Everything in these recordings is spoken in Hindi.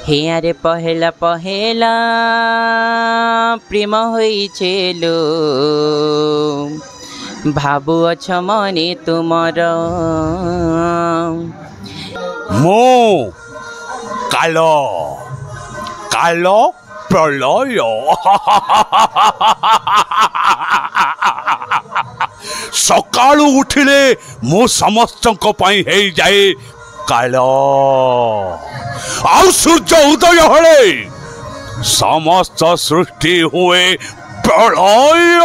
हे आरे पहेला पहेला प्रेम होइछे लो भाबुअछ मने तुमर मो कालो कालो प्रलय सकाळु उठिले मो समस्तक पई हेई जाए कालो आउ सूर्य उदय हले समस्त सृष्टि हुए प्रलय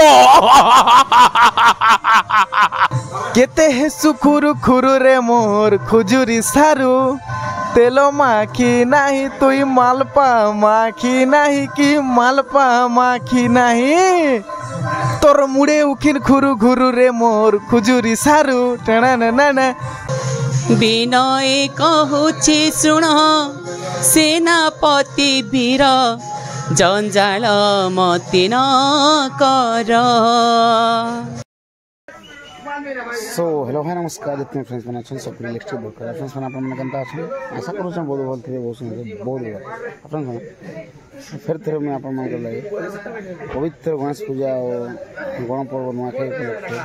केते हे सुखुरु खुरु रे मोर खुजुरी सारू तेलो माखी नाही तुई मालपा माखी नाही कि मालपा माखी नाही तोर मुड़े उखिन खुरु खुरु रे मोर खुजुरी सारू टेना ना ना विनय कहूछि शुण सेनापति वीर जंजाल मति न कर। सो हेलो भाई नमस्कार जितने फ्रेंड्स मैंने अच्छे सब इलेक्ट्रिक बुक कर फ्रेंड्स मैंने अपन केनता अच्छे आशा करूँ बहुत भल थे बहुत सुंदर बहुत अपन फिर थे मैं अपन मान लगे पवित्र गणेश पूजा और गण पर्व नुआखाई उपलक्षे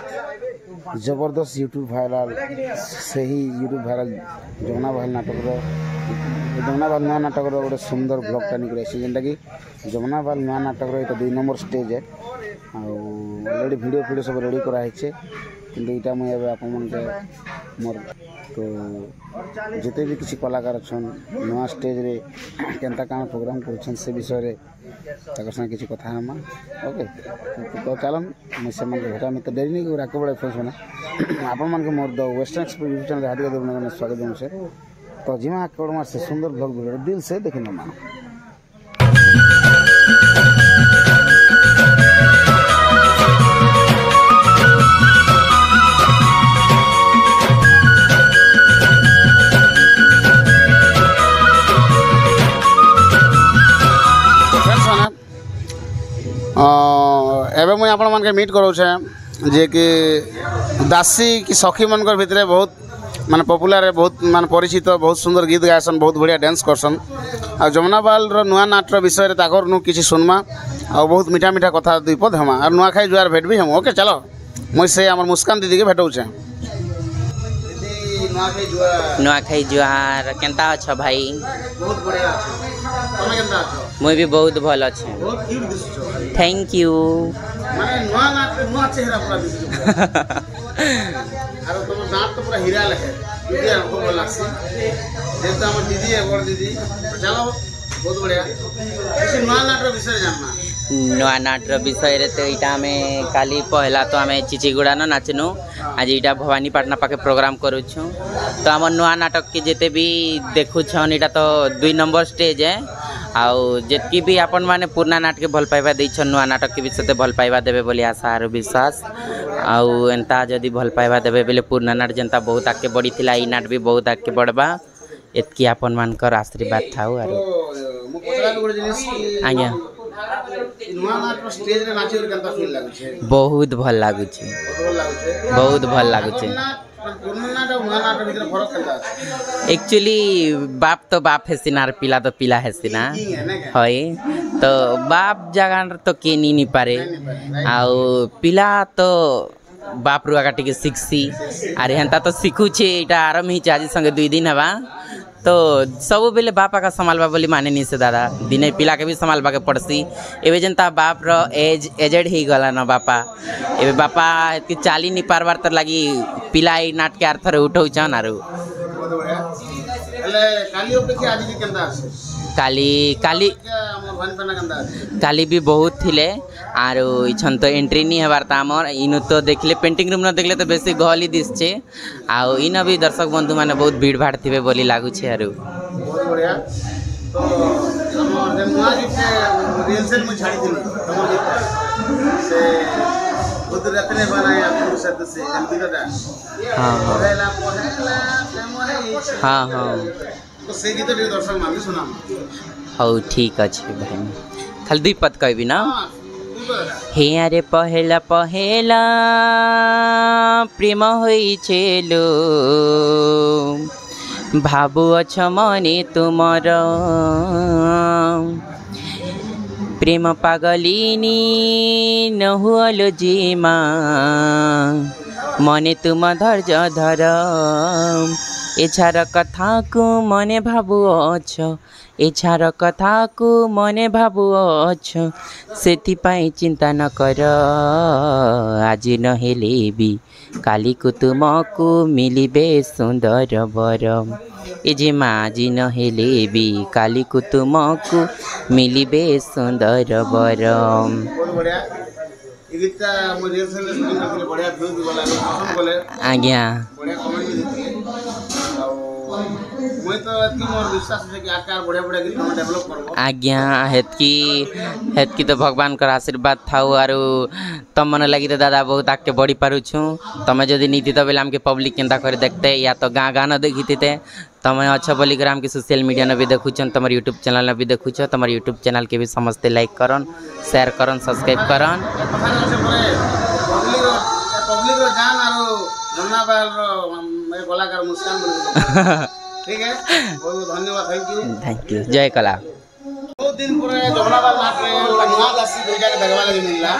जबरदस्त यूट्यूब वायरल से ही यूट्यूब वायरल जमुना बहाल नुआ नाटक गोटे सुंदर ब्लॉगटा निकल जेनटा कि जमुना बहाल नुआ नाटक ये 2 नंबर स्टेज है ऑलरेडी वीडियो सब रेडी कराई किंतु यहाँ मुझे आप मोर तो जिते भी किसी कलाकार अच्छा नुआ स्टेज रे केनता काना प्रोग्राम कर से विषय संगे किसी कथा हम ओके तो चलन मुझे भेटा तो डेरी नहीं राके बड़े फ्रेंड्स मैंने आपण मोर the western express YouTube channel हार्दिक अभिनंदन स्वागत दूँ से तो जिमा आके से सुंदर ब्लॉग वीडियो दिल से देखने मान एवं मुझे आपण मान मीट करोछे जे कि दासी कि सखी मनकर भितरे बहुत माने पॉपुलर है बहुत माने परिचित बहुत सुंदर गीत गायसन बहुत बढ़िया डांस करसन आ जमुना बाल रो नुआ नाटर विषय रे ताकर नु किछि सुनमा आ बहुत मीठा मीठा कथा दुई पद हमा और नुआ खाई जुआर भेट भी हम ओके चलो मुझ से हमर मुस्कान दीदी के भेटौछे नुआ खाई जुआर केनता छ भाई बहुत बढ़िया अछि तमे केनता छ मुई भी बहुत भल अछि बहुत क्यूट दिसछ थैंक यू माने नुआ नाट नुआ चेहरा पूरा दिसछ आरो तुम दांत तो पूरा हीरा लगे दीदी हमको बोल लागसी जेता हमर दीदी है बड़ दीदी चलो बहुत बढ़िया किसी नुआ नाटर विषय जानना नुआ नाटर विषय रे तो इटा में काली पहला तो आमे चिचिगुड़ा न नाचनु आज इटा भवानीपाटना पाके प्रोग्राम करूछु तो हमर नुआ नाटक के जेते भी देखु छन इटा तो 2 नंबर स्टेज है आउ जेतकी भी अपन माने पुराना नाटक के भल पाइबा दै छन नुआ नाटक के विषय भल पाइबा देबे बोली आशा और विश्वास आउ एंता जदी भल पाइबा देबे बेले पुराना नाट जनता बहुत आके बड़ी थिला ई नाट भी बहुत आके बढ़बा एतकी अपन मानकर आशीर्वाद थाउ आरो मु पतरा गोड़ जिनिस आज्ञा नुआ नाट स्टेज रे नाचे केनता फील लागु छे बहुत भल लागु छे बहुत भल लागु छे पुराना नाट और नुआ नाट भीतर फरक केनता अछि एक्चुअली बाप तो बाप है सिना और पिला तो पिला है सिना है तो बाप जगह तो के नहीं पारे आउ पिला तो बाप रुआ टिके शिखसी अरे हेन्ता तो शिखुचे इटा आरम ही आज संगे 2 दिन हवा तो सब बेले बापा का संभालबा बोली माने नहीं से दादा दिने पिला के भी संभालबा के पड़सी एवे जनता बाप रो एजेड ही गला न बापा एवे बापा के चाली नहीं पारबार तर लगी पिला ई नाट के अर्थ रे उठौ छन आरो काली अपेक्षा आज भी केनता अछि काली भी बहुत थिले आरो इछन तो एंट्री नहीं हबार ता हमर इनु तो देखले पेंटिंग रूम न देखले तो बेसी गहली दिस छे आउ इन भी दर्शक बंधु माने बहुत भीड़ भाड़ थिबे बोली लागु छे आरो बहुत बढ़िया तो हमर नुआ जिते रिहर्सल में छाड़ी थी हमर जिते से खुद रत्ने बनाए आपको शब्द से गलती हां हां तो से गीत भी दर्शक मान सुना हौ ठीक अछि भाई खाली 2 पद कहबी ना हे आरे पहेला पहेला प्रेम होइछे लो ভাবুଅছ মনে তুমর প্রেম পাগলিনী নহুଅল জিমা মনে তুম ধৈর্য ধর এছার কথাকু মনে ভাবুଅছ এছার কথাকু মনে ভাবুଅছ ସେଥିପାଇଁ ଚିନ୍ତା ନ କର ଆଜି ନହେଲେ ବି କାଲିକୁ ତୁମକୁ ମିଳିବେ ସୁନ୍ଦର ବର ଏ ଯେ ମା ଆଜି ନହେଲେ ବି କାଲିକୁ ତୁମକୁ ମିଳିବେ ସୁନ୍ଦର ବର। बहुत बढ़िया ये गीतटा मुझे से सुनी करके बढ़िया व्यूज भी बोला पसंद बोले ଆଜ୍ଞା बढ़िया कमेंट भी देती मुझे तो इतनी मोर विश्वास है कि आकार बढ़िया बढ़िया गीत हम डेवलप करबो आज्ञा हेतकी तो भगवान का आशीर्वाद थाउ आरु तुम मन लगी तो दादा बहुत आगे बढ़ी पारुछु तमें जदि नीति तो बेले हमके पब्लिक केंता कर देखते या तो गाँ गाँ न देखीते तमें अच्छ बोली कर हमके सोशल मीडिया न भी देखुछन तुम्हारे यूट्यूब चैनल न भी देखुछ तुम्हारे यूट्यूब चैनल के भी समस्ते लाइक करन शेयर करन सब्सक्राइब करन पब्लिक रो जान आरो जमुनापाल रो मैं कलाकार मुस्कान बोल ठीक है बहुत धन्यवाद थैंक यू जय कला। बहुत दिन पर जमुनापाल नाट रे नुआ दासी दुईटा के देखवा लगे मिलला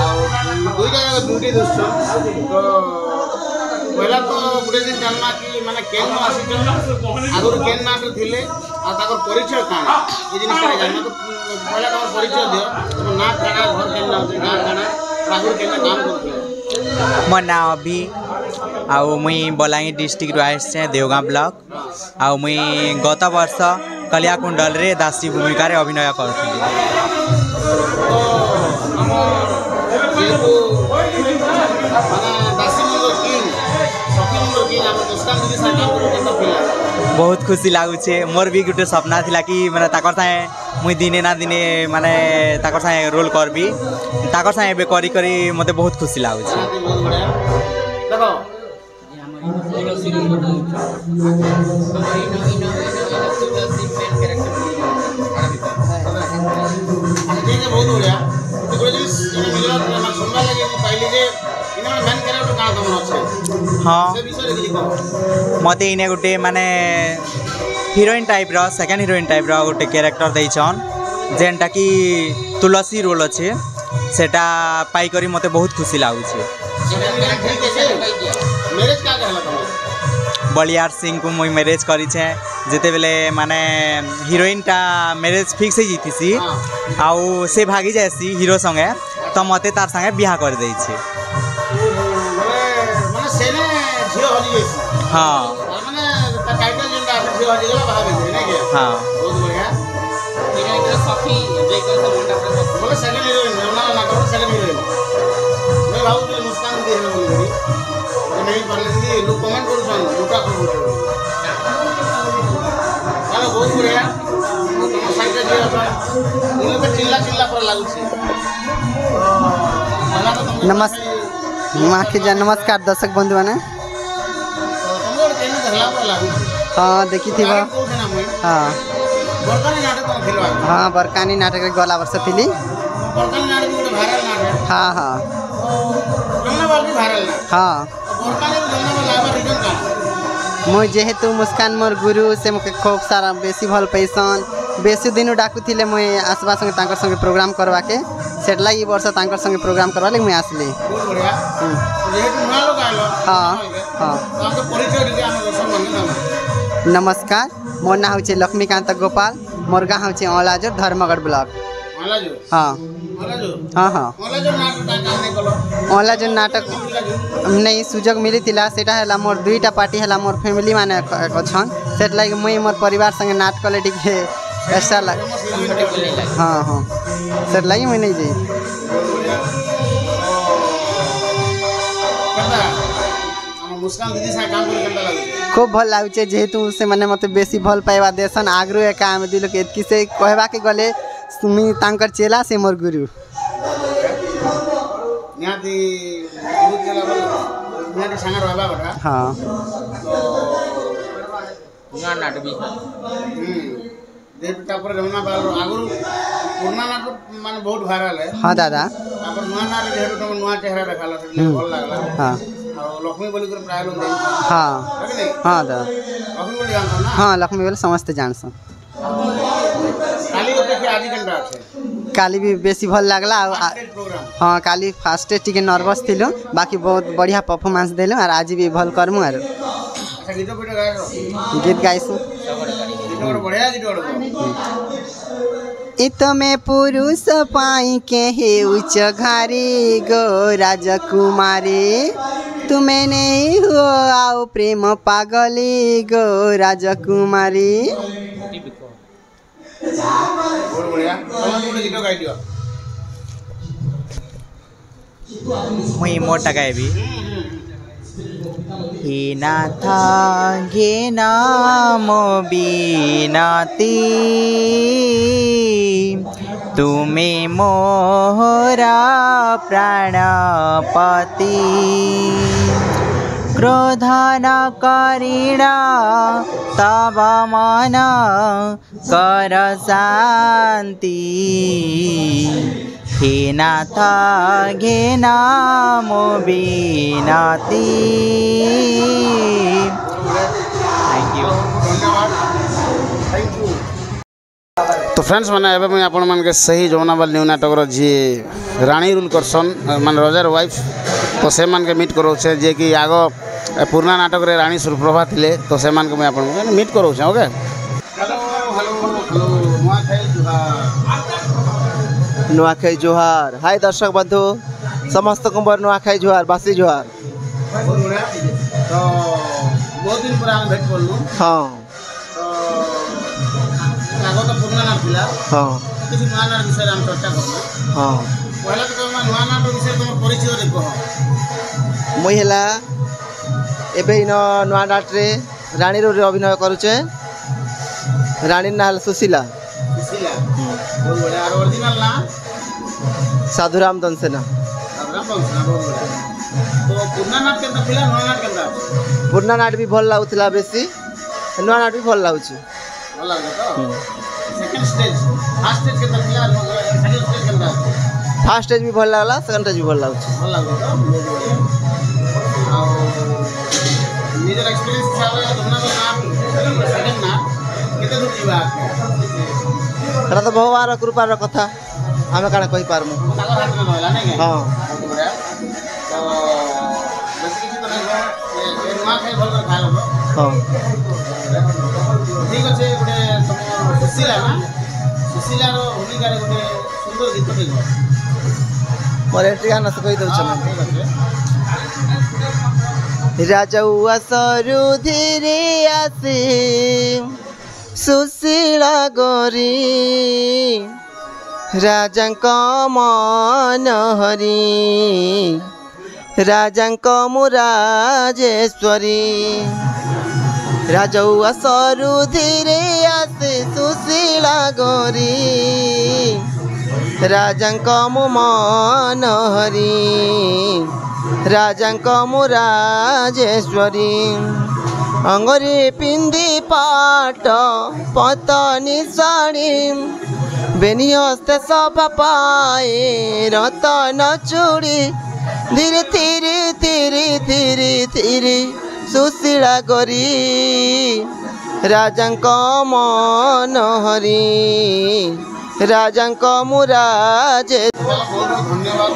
और दुईटा के ब्यूटी दोस्त तो पहला तो गुटे दिन जानना कि माने केन आसी आगुर केन नाट थिले आ ताकर परिचय काना ये जिनिस करे जानना तो पहला ताकर परिचय दियो तो नाट काना घर केन ना गां काना आगुर केन काम करथिले मोर नाम अभी आउ मुई बलांगीर डिस्ट्रिक्ट रु आइसे देवगाँ ब्लॉक आउ मुई गत वर्ष कलियाकुंडल रे दासी भूमिका रे अभिनय करथि बहुत खुशी लागुचे मोर भी गोटे सपना थिला कि माने ताकर साए मुई दिने ना दिने माने ताकर साए रोल करबी ताकर साए बे करी करी मते बहुत खुशी लागुचे देखो ठीक है बहुत बढ़िया तो गुरु जी ये मिला मन सुनवा लगे पहले जे इने मैन कैरेक्टर का तुम अच्छे हाँ से विषय रे लिखो मते इने गोटे माने हीरोइन टाइप रो सेकंड हीरोइन टाइप रो गोटे कैरेक्टर दैछन जेनटा कि तुलसी रोल अच्छे सेटा पाई करी मते बहुत खुशी लागुचे मैरिज का कहला तुम बलियार सिंह को मुई मैरिज करी छे जेते बेले माने हीरोइन टा मैरिज फिक्स हो जीतीसी आउ से भागी जासी हीरो संगे तो मते तार संगे बियाह कर देई छे माने सेने झियो हली गई हां माने ता टाइटल जेंदा झियो हली गला बाहर गई नहीं के हां बहुत बढ़िया हीरोइन का सखी जेकर से मुंडा बोले सेकंड हीरोइन ना ना करो सेकंड हीरोइन मैं भाऊ के मुस्कान दे रहे बोली नहीं पाले दीदी लोग कमेंट करू सन मोटा को चलो बहुत बढ़िया तुम साइड रे जे अपन इन पे चिल्ला चिल्ला पर लागू छी नमस्कार दर्शक बंधु मैंने तुमर केने धरला पर लागू हाँ देखी थी हाँ बरकानी नाटक में खेलवा हाँ बरकानी नाटक गला वर्ष थिली बरकानी नाटक में वायरल नाटक हाँ हाँ जमुनापाल भी वायरल ना हाँ बरकानी में जमुनापाल लाइव रीजन का मुझ जेहेतु मुस्कान मोर गुरु से मुझे खूब सारा बेसी भल पैसन बेसी दिन डाकू थिले मुझे आसवा संगे तांकर संगे प्रोग्राम करवा के सेट लगी वर्ष तांकर संगे प्रोग्राम करवा ले मुझे आसली बहुत बढ़िया जेहेतु नया लोग आइलो हाँ हाँ तो हमके परिचय दीजिए हम दर्शक बंधु नमस्कार मोर ना हूँ लक्ष्मीकांत गोपाल मोर गाँव हूँ औलाजर धर्मगढ़ ब्लॉक मला जो हाँ हाँ हाँ मला जो नाटक का काम नहीं कलो ओला जो नाटक नहीं सुजोग मिली थिला सेटा हला मोर दुईटा पार्टी हला मोर फैमिली माने अछन सेट लाइक मुई मोर परिवार संगे नाटक ले टिके एक्स्ट्रा लाग हाँ हाँ सेट लाइक मुई नहीं जाई मुस्कान दीदी से काम करे केंता लागो खूब भल लागुचे जेहेतु से माने मते बेसी भल पाइबा देसन आग्रह ए काम दिलो के एतकी से कहबा के गले सुमी तांकर चेला से मोर गुरु निहाती गुरु चला बोल निहाती संगे रहबा बटा हाँ नुआ नाटक भी जेहेतु तापर जमुनापाल आगुर पुराना नाटक माने बहुत वायरल है हाँ दादा तापर नुआ नाटक जेहेतु तुम नुआ चेहरा देखाला से भल लागला हाँ और लक्ष्मी बोली कर प्राय लोग हाँ हाँ दा लक्ष्मी बोली जानता ना हाँ लक्ष्मी बोले समस्ते जानसन काली अपेक्षा आज केनटा আছে काली भी बेसी भल लागला प्रोग्राम हाँ काली फास्ट टिके नर्वस थिलु बाकी बहुत बढ़िया परफॉर्मेंस देलु और आज भी भल करमु और अच्छा गीत पिट गाय गीत गाइसु गीत बढ़िया गीत इत में पुरुष पाई के हे उच्च घारी गो राजकुमारी तुम्हें नहीं हो आओ प्रेम पागली गो राजकुमारी बहुत बढ़िया तुम गीत गाई दियो मुई मोटा गायबी हे नाथ घे नाम बीनाती तुमे मोहरा प्राणपति क्रोध न करीणा तब मन कर शांति हे नाथ घे नाम बीनाती थैंक यू तो फ्रेंड्स मैंने एवं मुझे आपण मान के सही जमुनाबाल न्यू नाटक जी रानी रूल करसन मान रजार वाइफ तो से मान के मीट करोचे जे कि आग पुराना नाटक रे रानी सुप्रभा थिले तो से मान के मुझे आपण मीट करोचे ओके नुआखाई जोहार हाय दर्शक बंधु समस्त कुंबर नुआखाई जोहार बासी जोहार तो बहुत दिन पर हम भेट करलु हाँ आगो तो पुराना नाटक थिला हाँ किसी नया नाटक विषय हम चर्चा करलु हाँ पहला तो हम नया नाटक विषय तुम परिचय दे कह मुई हेला एबे इन नुआ नाटरे रानी रो अभिनय करुचे रानी ना हल सुशीला सुशीला बहुत बढ़िया और ओरिजिनल ना साधुराम दनसेना बहुत बढ़िया तो पुराना नाटक केनता थिला नया नाटक केनता पुराना नाट भी भल लाଗୁଥିଲା बेसी नुआ नाट भी भल लाଗୁଛି ଭଲ ଲାଗେ ତ सेकंड स्टेज फर्स्ट स्टेज केनता थिला सेकंड स्टेज केनता फास्ट स्टेज भी भल लागला सेकंड स्टेज भी भल लाଗୁଛି ଭଲ ଲାଗେ ତ ବହୁତ बढ़िया ଆଉ ନିଜର एक्सपीरियंस हिसाब रे तुमना ना सेकंड ना केते दूर जीवा एटा तो भगवान कृपार कथा आमे काना कहि पारमु ताको हाथ में रहला नहीं हां बहुत बढ़िया तो बेसी किछि तो नहीं ये नुआ खाई भल कर खाइलो हां ठीक আছে गोटे तुम सुशीला ना सुशीला रो भूमिका रे गोटे सुंदर गीत टे मोर एट्री गाना से कहि दउ छ ठीक আছে राजौआ सरू धीरे आसे सुशीला गोरी राजांक मन हरी राजांक मुराजेश्वरी राजौआ सरू धीरे आसे सुशीला गोरी राजांक मन हरी राजांक मुराजेश्वरी अंगरे पिंदी पाट पतनी साड़ी बेनी हस्ते सभा पाए रतन चूड़ी धीरे धीरे धीरे धीरे धीरे सुशीला गोरी राजांक मन हरी राजांक मुराजे बहुत बहुत धन्यवाद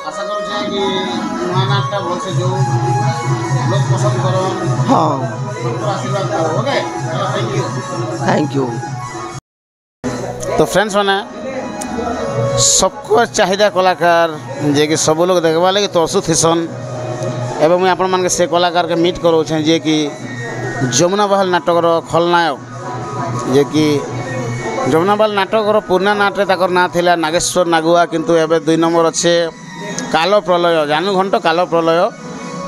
आशा करूँ कि नुआ नाटक बहुत से जो लोग पसंद करो हाँ आशीर्वाद करो ओके थैंक यू तो फ्रेंड्स मैंने सबको चाहिदा कलाकार जे कि सब लोग देखवा लगे तो असु थिसन एवं मुझे आपण मान से कलाकार के मीट करो जे कि जमुनाबाल नाटक खलनायक जे कि जमुनाबाल नाटक पुराना नाटे तक ना थिला नागेश्वर नागुआ किंतु एबे 2 नंबर अच्छे कालो प्रलय जानू घंट कालो प्रलय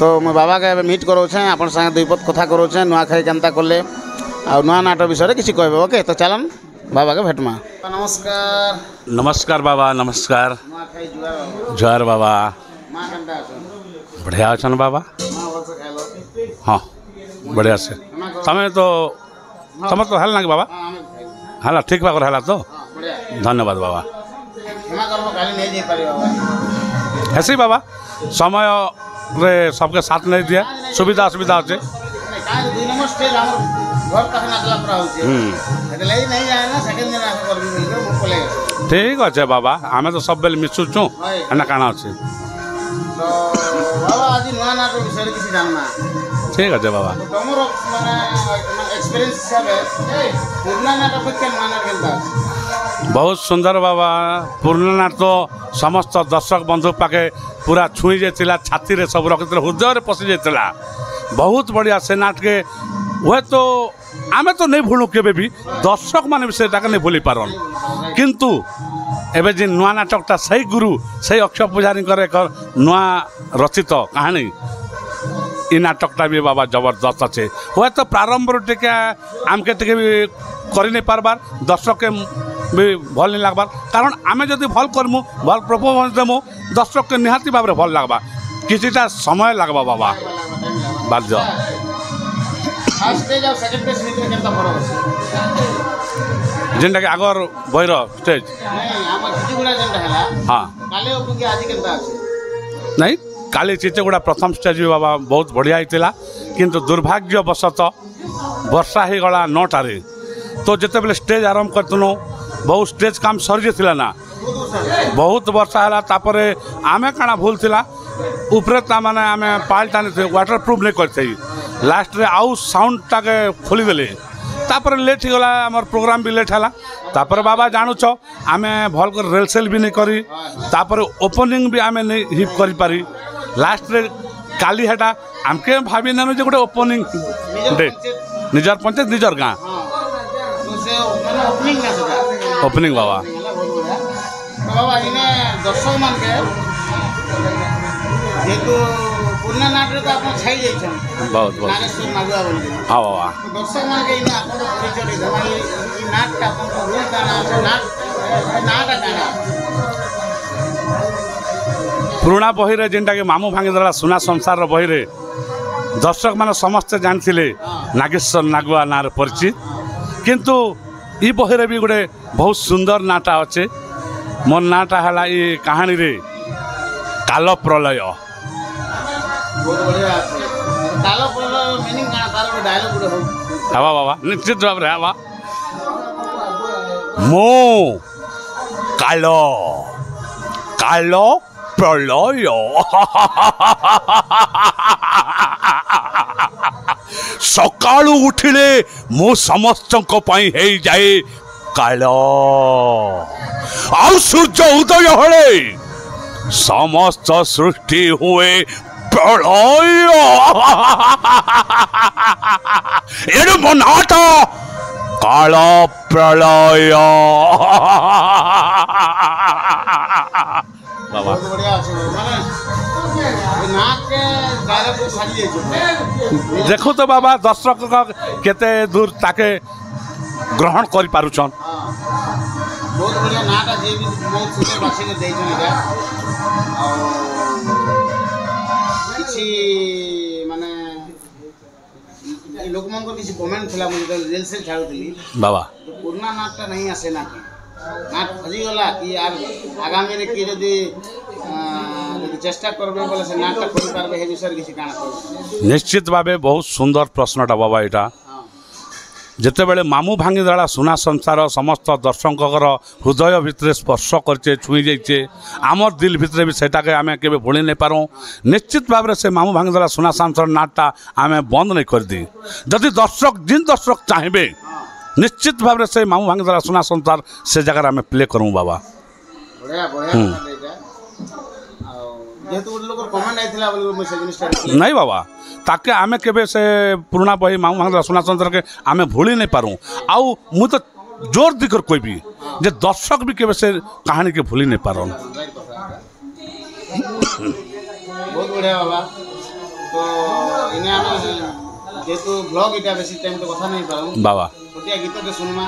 तो मैं बाबा के मीट करोचे आपण संगे दुई पद कथा करोचे नुआखाई केनता करले आ नुआ नाटक विषय किसी कहबे ओके तो चलन बाबा के भेटमा नमस्कार नमस्कार बाबा नमस्कार नुआखाई जुआर जर बाबा मां केनता अछन बढ़िया अछन बाबा मां वर्ष खाइलो हाँ बढ़िया से तमें तो हेल ना कि बाबा हां हमें खाइलो हाला ठीक बागर हेला तो हां बढ़िया धन्यवाद बाबा क्षमा करबो काली नहीं दे पारी बाबा हेसी बाबा समय रे सबके साथ नहीं दिए सुविधा असुविधा अच्छे 2 नंबर स्टेज हमर घर पाखे नाचला पूरा होचे एते लई नहीं जाए ना सेकंड दिन आके करबी बोल के मो पले ठीक अच्छे बाबा आम तो सब बेले मिसुचु एना काना अच्छे तो बाबा आज नया नाटक विषय किसी जानना ठीक अच्छे बाबा तमरो माने एक्सपीरियंस हिसाब है पुराना नाटक के मानर केनता बहुत सुंदर बाबा पुराना नाट तो समस्त दर्शक बंधु पाखे पूरा छुई जाइला छाती रे सब रखिते हृदय पशि जाइला बहुत बढ़िया से नाट के हुए तो आमे तो नहीं भूलू केबे भी दर्शक माने भी सेटा नहीं भूली पारन किंतु एबे जे नुआ नाटकटा सही गुरु सही अक्षय पुजारी करे एक नुआ रचित कहानी इ नाटकटा भी बाबा जबरदस्त अच्छे हुए तो प्रारंभ टिके आमके टिके भी करि नहीं पारबार दर्शक के भी भल नहीं लगबार कारण आमे जदि भल करमु भल परफॉर्मेंस देमु दर्शक के निहाती भाव भल लगबा किछिटा समय लगबा बाबा बाध्य फर्स्ट स्टेज और सेकंड स्टेज में केनता फरक अछि जेनटा के आगर भैर स्टेज नहीं हम चिचुगुड़ा जेनटा हला हाँ काले ओपन के आज केनता अछि नहीं काली चिचेगुड़ा प्रथम स्टेज भी बाबा बहुत बढ़िया होता किंतु दुर्भाग्यवशत वर्षा हो गला 9टारे तो जिते बेले स्टेज आरंभ करतनु बहुत स्टेज काम सरी जाता ना बहुत वर्षा है तापर आमे काना भूल थिला ऊपर ताने आमे पाल टानी थे वाटर प्रूफ नहीं करते लास्ट रे आउ साउंड टाके खोली देले तापर लेट हो गला हमर प्रोग्राम भी लेट हला तापर बाबा जानूच आमे भल कर रेलसेल भी नहीं करी तापर ओपनिंग भी आमे नहीं हिप करी पारी लास्ट रे काली हेटा आमके भाभी नानो जे गोटे ओपनिंग डे निजर पंचायत निजर गाँ तो से माने ओपनिंग ना सका ओपनिंग बाबा तो बाबा इने दर्शक मान के जेतु पुराना नाटक तो आपन छाई जाइछन बहुत बहुत नागेश्वर नागुआ बोल के हाँ बाबा दर्शक मान के इने आपन परिचय दे भाई इ नाटक आपन रोल गाना আছে नाटक गाना पुराना बही रे जेनटा के मामू भांगीदेला सुना संसार बही रे दर्शक माने समस्ते जानथिले नागेश्वर नागुआ नार परिचित किंतु ई बही रे भी गोटे बहुत सुंदर नाटा अच्छे मोर नाटा हला ई कहानी रे काल प्रलय बहुत बढ़िया আছে তালো পড়লো মিনিং গানা তার ডায়লগ গুলো হোক हवा बाबा निश्चित भाव रे हवा मो काल काल प्रलय सकाळु उठिले मो समस्तक पई हे जाए काल आउ सूर्य उदय हले समस्त सृष्टि हुए प्रलय एडु मनाट काल प्रलय बाबा बहुत बढ़िया আছে মানে নাচ के डायलॉग को साजी जाइछो देखो तो बाबा दर्शक केते दूर ताके ग्रहण कर पारुछन बहुत बढ़िया नाट जे भी बहुत सुंदर बाछी के देइछन एटा किछि माने लोक मन को किछि कमेंट थिला मुझे जेल से छाड़ुतली बाबा पुराना नाटटा नहीं आसे ना नाट फजी गला कि यार आगामी रे कि यदि चेष्टा करबे बोले से नाटक करि पारबे हे विषय किछि काना कर निश्चित भावे बहुत सुंदर प्रश्नटा बाबा यहाँ जिते बड़े मामू भांगीदेला सुना संसार समस्त दर्शकर हृदय भितर स्पर्श करचे छुई जाइए आमर दिल भितर भी सेटा के आमे केबे भूली नहीं पारूँ निश्चित भाव से मामू भांगीदेला सुना संसार नाटटा आमे बंद नहीं कर दी जदि दर्शक जिन दर्शक चाहिए निश्चित भाव से मामू भांगीदेला सुना संसार से जगह आमे प्ले करूँ बाबा बढ़िया बढ़िया जेतु लोग कमेंट आइथिला बोल मेसेज मिस्टर नहीं बाबा ताके आमे केबे से पुराना बही मामू भांगीदेला सुना संसार के आमे भूली नहीं पारूँ आउ मु तो जोर दिकर कोई भी जे दर्शक भी केबे से कहानी के भूली नहीं पारन बहुत बढ़िया बाबा तो इने हम जेतु ब्लॉग इटा बेसी टाइम तो कथा नहीं पारम बाबा छोटिया गीतटे सुनमा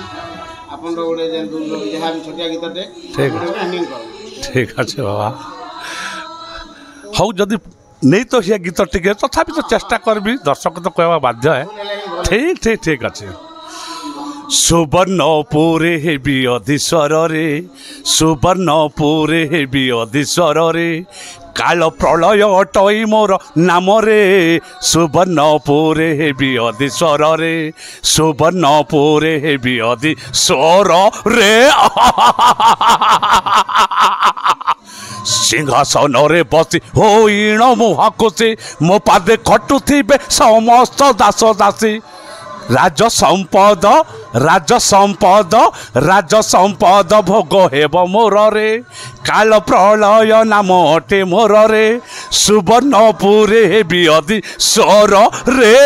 आपन रो गोटे जे दूर लोग जहा भी छोटिया गीतटे ठीक एंडिंग कर ठीक अच्छे बाबा हौ जदि नहीं तो ये गीत टिके तथापि तो चेष्टा करबी दर्शक तो कहवा बाध्य है ठीक ठीक ठीक अच्छे सुवर्णपुरे हेबी अधीश्वर रे सुवर्णपुरे हेबी अधीश्वर रे काल प्रलय टई मोर नाम रे सुवर्णपुर हेबी अदि स्वर रे सुवर्णपुर हेबी अदि स्वर रे सिंहासन रे बसी होइण मुहाकुसी मो पादे खटुथिबे समस्त दास दासी राज संपद भोग हेब मोर रे काल प्रलय नाम अटे मोर रे सुवर्णपुर हेबी अदि स्वर रे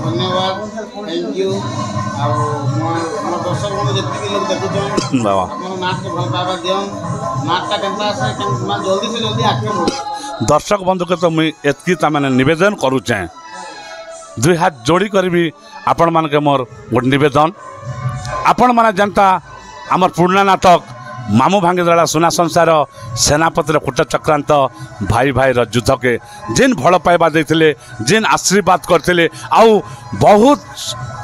धन्यवाद थैंक यू दर्शक बंधु जितने लोग देखुन नाच के भल पावा दियन नाचटा केनता से जल्दी से जल्दी आके दर्शक बंधु के तो मुझे एतकी तमाने निवेदन करुचे दुई हाथ जोड़ी करी आपण मान के मोर गोटे निवेदन आपण मैंने जनता आमर पुराना नाटक मामू भांगीदला सुना संसार सेनापतिर कूट चक्रांत भाई भाई युद्ध के जिन भल पाइबा देते जिन आशीर्वाद करते आउ बहुत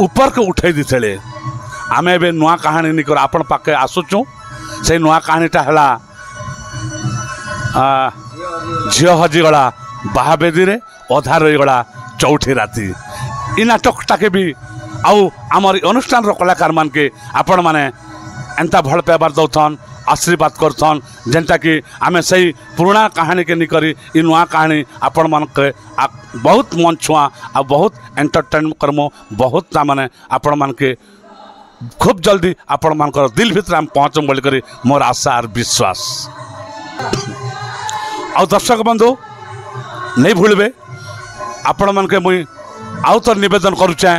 ऊपर के उठे देते आम ए नुआ कहानी निकर आपण पाखे आसुचु से नुआ कहानीटा है झील हजिगला बाहाबेदी रे अधा रहीगला चौठी राति इ नाटकटा के भी आउ आमर अनुष्ठान कलाकार मान के आपण माने एंता भल पाइबार दौथन आशीर्वाद करथन जेनटा कि आमे सही पुराना कहानी के निकरी इ नुआ कहानी आपण मान के बहुत मन छुआ आ बहुत एंटरटेन करमो बहुत माने आपण मान के खूब जल्दी आपण मान दिल भितर आम पहुँचम बोल करी मोर आशा और विश्वास आ दर्शक बंधु नहीं भूलबे आपण मन के मुई आउ तो निवेदन करुचे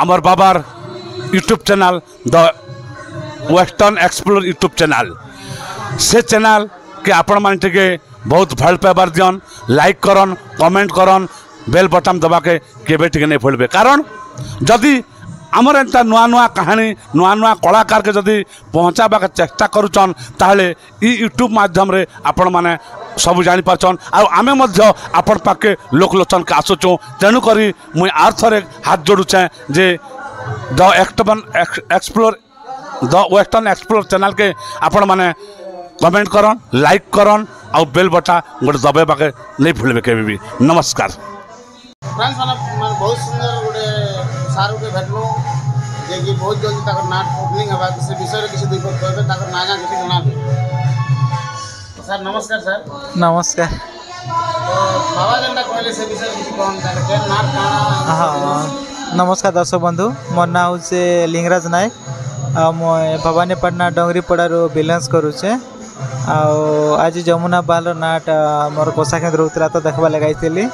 आमर बाबार YouTube channel the western explore YouTube channel से चैनल के आपण मान टिके बहुत भल पाइबार दियन लाइक करन कमेंट करन बेल बटन दबा के केबे टिके नहीं भूलबे कारण जदि आमर एंता नुआ नुआ कहानी नुआ नुआ कलाकार के जदि पहुँचाबा के चेष्टा करुचन ताहले इ यूट्यूब माध्यम रे आपण माने सब जानी पारछन आमे मध्य आपण पाके लोकलोचन के आसुचु तेणु करी मुई आर थरे हाथ जोड़ुचे जे द वेस्टर्न एक्सप्लोर चैनल के आपण माने कमेंट करन लाइक करन और बेल बटा गोटे दबाइबा के नहीं भूलबे केबे भी नमस्कार फ्रेंड्स माने बहुत सुंदर गोटे सारू के भेटलो जे कि बहुत जल्दी ताकर नाट ओपनिंग हवा से विषय रे किसी दुई पद कहबे ताकर नागा किसी जनाबे सर नमस्कार सर नमस्कार तो बाबा जेंटा कहले से विषय किसी कोन ताकर के नाट काना हाँ नमस्कार दर्शक बंधु मोर ना हूँ लिंगराज नायक आ भवानीपाटना डंगरीपड़ारू बिलंस करुचे आज जमुना बाल नाट मोर कोसा केन्द्र होता तो देखा लगे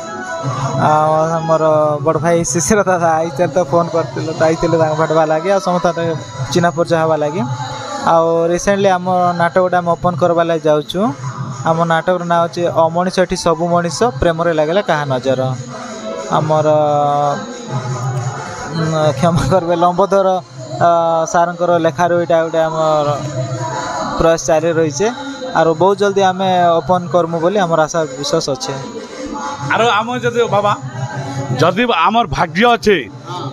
मोर बड़ भाई शिशिर दादा आई तो फोन करते तो आई भेटवा लगे समस्त चिन्हा परिचय हवा लगे रिसेंटली आम नाटक गोटे आम ओपन करवा लगे जाऊँ आम नाटक ना हूँ अमनीष एटी सबु मनीष प्रेम लगला क्या नजर आमर क्षमा करवे लंबोदर सार लेखार यहाँ गोटे आम प्रयास जारी रही है और बहुत जल्दी आम ओपन करमु बोली आमर आशा विश्वास अच्छे आरो आम जदि बाबा जदि आमर भाग्य अच्छे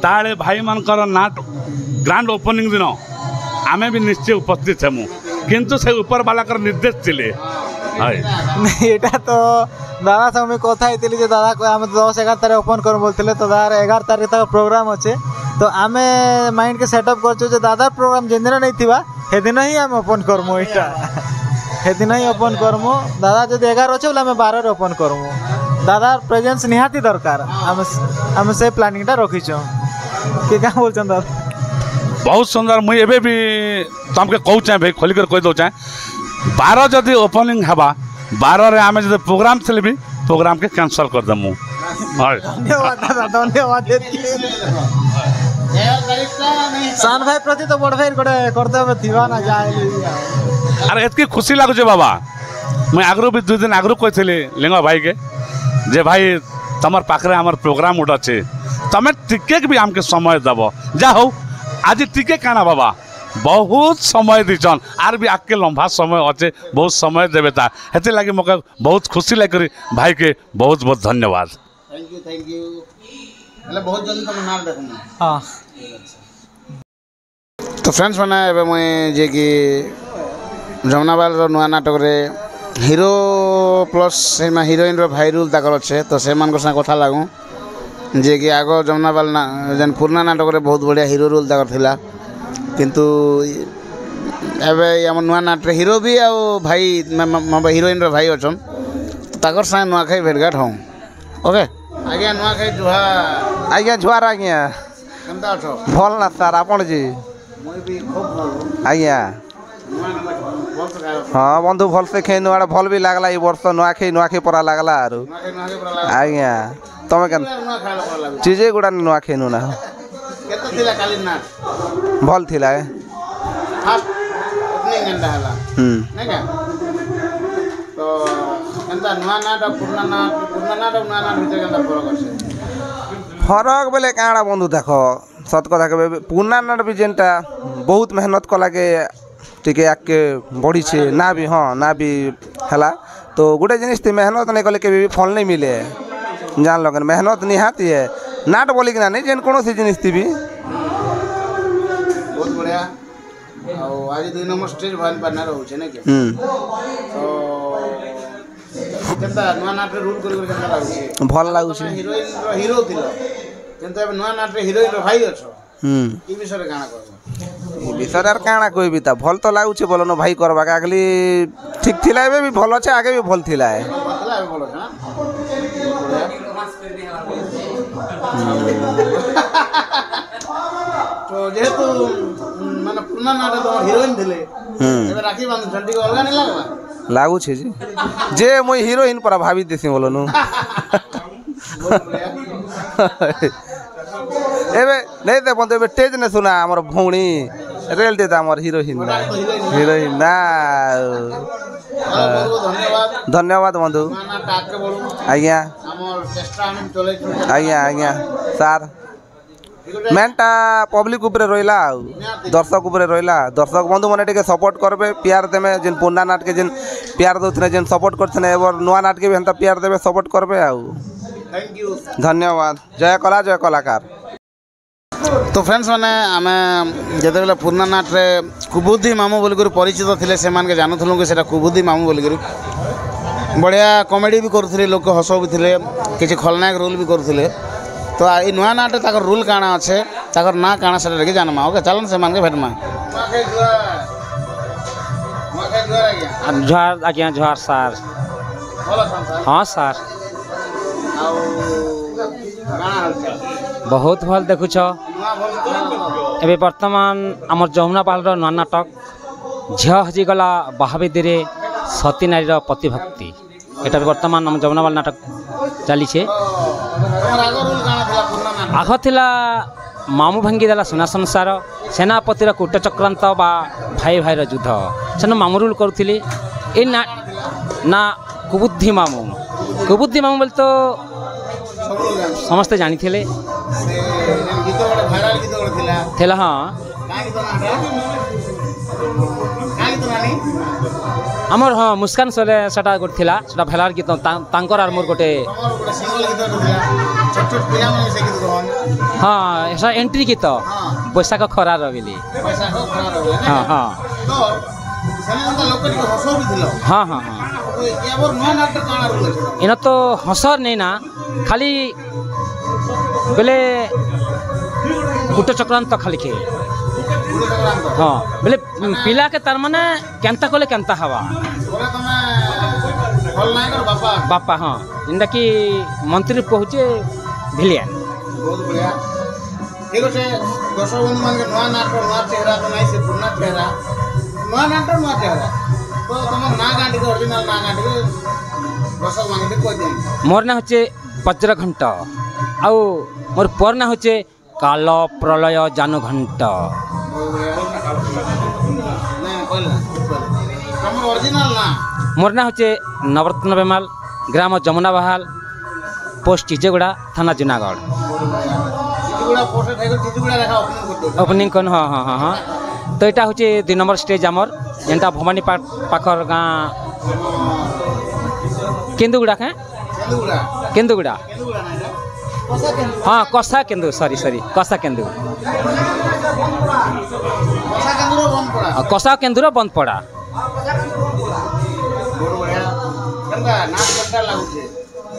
ताले भाई मानकर नाट ग्रांड ओपनिंग दिन आमे भी निश्चय उपस्थित हेमु किंतु से ऊपर वाला कर निर्देश थिले एटा तो दादा संग में कथा होती दादा को आम 10-11 तारीख ओपन कर बोलते तो दादा 11 तारीख तक प्रोग्राम अच्छे तो आम माइंड के सेटअप कर दादा प्रोग्राम जिन दिन नहीं थिबा हे दिन ही आम ओपन करमु एटा हे दिन ही ओपन करमु दादा जब 11 अच्छे बोले आम 12 रे ओपन करमु दादा प्रेजेंस निहाती दरकार आम से प्लानिंगटा रखीचु कि क्या बोल दादा बहुत सुंदर मुझे एबे भी तुमके कहूँ भाई खोलिकर कही दौचे 12 जदि ओपनिंग हवा 12 रे आम जब प्रोग्राम थे भी प्रोग्राम के कैंसल कर देमु धन्यवाद दादा धन्यवाद सान भाई प्रति तो बड़ भाई गोटे कर्तव्य थिबा ना जाए अरे एतकी खुशी लगुचे बाबा मुझे आगु भी 2 दिन आगु कही लिंग भाई के जे भाई तमर पाखरे आमर प्रोग्राम गोटे अच्छे तमें टिके भी आमके समय दब जा हो आज टिके काना बाबा बहुत समय दीचन आर भी आगे लंबा समय अच्छे बहुत समय देवे ता हेते लगे मौका बहुत खुशी लगे भाई के बहुत बहुत धन्यवाद थैंक यू बहुत जल्दी तुम नाम देखूंगा हाँ तो फ्रेंड्स मैंने एवं मुझे जे कि जमुनाबाल नुआ नाटक रे हिरो प्लस हिरोइन भाई रोल तक अच्छे तो से कथा लगू जे कि आग जमुनाबाल जेन पुराना नाटक रे बहुत बढ़िया हिरो रोल तक थिला किंतु एबे हम नुआ नाटक हिरो भी आ भाई हिरोइन भाई अच्छन ताकर साथ नुआखाई भेटघाट हूँ ओके आज्ञा नुआखाई जुहार आज्ञा जुहार आज्ञा केमता अछ भल ना सार आपण जी मुई भी खूब भल आज्ञा हाँ बंधु भल से खेनु आड़े भल भी लागला ई वर्ष नुआखाई परा लागला आरु आज्ञा तमे केन चीजे गुडा नुआ खेनु ना केते थिला काली नाच भल थिला फास्ट ओपनिंग एंडा हला नै का तो एंता नुआ नाट पुराना नाट नुआ नाट भितर केंता फरक আছে फरक बेले काड़ा बंधु देखो सत कथा के पुराना नाट भी जेनटा बहुत मेहनत कला के टिके आके बढ़ी छे ना भी हाँ ना भी हला तो गोटे जिनिस थी मेहनत नहीं कले के भी फल नहीं मिले जान लगन मेहनत निहाती है नाट बोली कि ना नहीं जेन कोनो सी जिनिस थी भी बहुत बढ़िया आज 2 नंबर स्टेज भान पार्टनर हो छे ने के तो केता नुआ नाट रे रूल केंता लागु छे भल लागु छे हिरोइन हीरो थिलो केंता नुआ नाट रे हिरोइन भाई अछो ई विषय रे गाना कहबो ई विषय रे काना कोई भी ता भल तो लागु छे बोलो न भाई करबा के अगली ठीक थिला एबे भी भल छे आगे भी भल थिला है भल छे ना तो जेहेतु माने पुराना नाट तो हिरोइन थिले एबे राखी बांध झंडी को अलगा नहीं लागबा लागू छे जी जे मोई हीरोइन पर भाभी देसी बोलो नु एबे नहीं दे बंद एबे तेज ने सुना हमर भौणी रेल दे हमर हीरोइन ना धन्यवाद धन्यवाद बंधु नाट आके बोलू आज्ञा हमर चेष्टा हम चले आज्ञा आज्ञा सार मेनटा पब्लिक ऊपर रहिला दर्शक ऊपर रहिला दर्शक बंधु माने टिके सपोर्ट करबे प्यार देमे जिन पुराना नाट के जिन प्यार दोतने जिन सपोर्ट करथने एबर नुआ नाट के भी हंता प्यार देबे सपोर्ट करबे आउ थैंक यू धन्यवाद जय कलाकार तो फ्रेंड्स मैंने आम जिते बेले पुराना नाट रे कुबुद्धि मामू बोलिक परिचित थे से जानूँ कि कुबुद्धि मामू बोलिक बढ़िया कमेडी भी करुले लोक हस भी थे किसी खलनायक रोल भी करुले तो ये नुआ नाट ताकर रूल काना अच्छे ताकर ना काना से लेके जानमा ओके चलन से भेटमा जुहार आज्ञा जुहार सार हाँ सार बहुत भल देखुछ एबे वर्तमान आमर जमुनापाल नुआ नाटक झील हजिगला बाहाबेदी सती नारी प्रतिभक्ति एटा वर्तमान आम जमुनापाल नाटक चली आग थिला मामू भांगी देला सुना संसार सेनापतिर कूट चक्रांत बा भाई भाईर युद्ध सेन मामू रूल करुले ए ना कुबुद्धि मामू बोले तो समस्ते जानी थे हाँ आमर हाँ मुस्कान सोले सेटा गोटे था भेलार गीत तांकर आर मोर गोटे हाँ ऐसा एंट्री गीत बैशाख खरार बोली हाँ हाँ हाँ हाँ हाँ इन तो हसर नहीं ना खाली बेले कूट चक्रांत खाली खे हाँ बेले पिला के तार माने केंता कले केंता हवा बापा हाँ जिनटा कि मंत्री पहुँचे भिलियन बहुत बढ़िया ठीक अच्छे दर्शक बंधु मान नुआ नाट नुआ चेहरा तो नहीं से पुराना चेहरा नुआ नाट नुआ चेहरा तो तुम ना गांधी के ओरिजिनल ना गांधी के दर्शक मान के कोई दिन मोर ना होचे वज्रघंट आउ मोर पर ना होचे काल प्रलय जानु घंट नहीं कहला हमर ओरिजिनल ना मोर ना होचे नवरत्न बेमाल ग्राम जमुना बहाल पोस्ट चिचेगुड़ा थाना जूनागढ़ ओपनिंग कौन हाँ हाँ हाँ हाँ तो यहाँ हूँ 2 नंबर स्टेज आमर जेनटा भवानी पाखर गाँ केन्दुगुड़ा केन्दुगुड़ा हाँ कषा केन्दु सरी सरी कषा केन्दु कषा केन्दुर बंद पड़ा